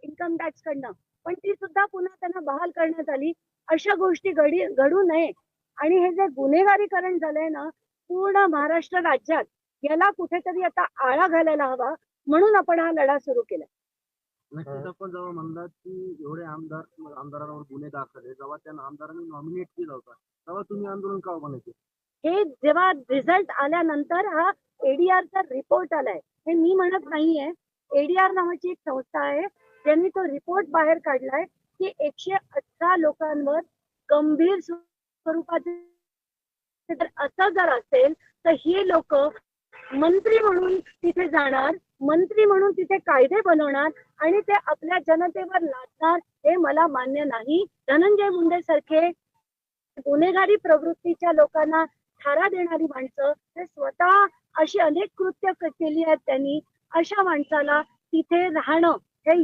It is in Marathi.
इन्कम टॅक्स कडनं, पण ती सुद्धा पुन्हा त्यांना बहाल करण्यात आली. अशा गोष्टी घडू नये. आणि हे जे गुन्हेगारीकरण झालंय ना पूर्ण महाराष्ट्र राज्यात, याला कुठेतरी आता आळा घालायला हवा, म्हणून आपण हा लढा सुरू केला. नक्कीच आपण जेव्हा म्हणलात की एवढे आमदारांवर गुन्हे दाखल आहे, जेव्हा त्या आमदारांनी नॉमिनेट केला होता तेव्हा तुम्ही आंदोलन का बनायचे? हे जेव्हा रिझल्ट आल्यानंतर हा एडीआरचा रिपोर्ट आलाय, हे मी म्हणत नाहीये. एडीआर नावाची एक संस्था आहे, त्यांनी तो रिपोर्ट बाहेर काढलाय की 118 लोकांवर गंभीर स्वरूपाचे, तर असं जर असेल तर ही लोक मंत्री म्हणून तिथे जाणार, मंत्री म्हणून तिथे कायदे बनवणार आणि ते आपल्या जनतेवर लादणार, हे मला मान्य नाही. धनंजय मुंडे सारखे गुन्हेगारी प्रवृत्तीच्या लोकांना थारा देणारी माणसं, ते स्वतः अशी अनेक कृत्य केली आहेत त्यांनी, अशा माणसाला तिथे राहणं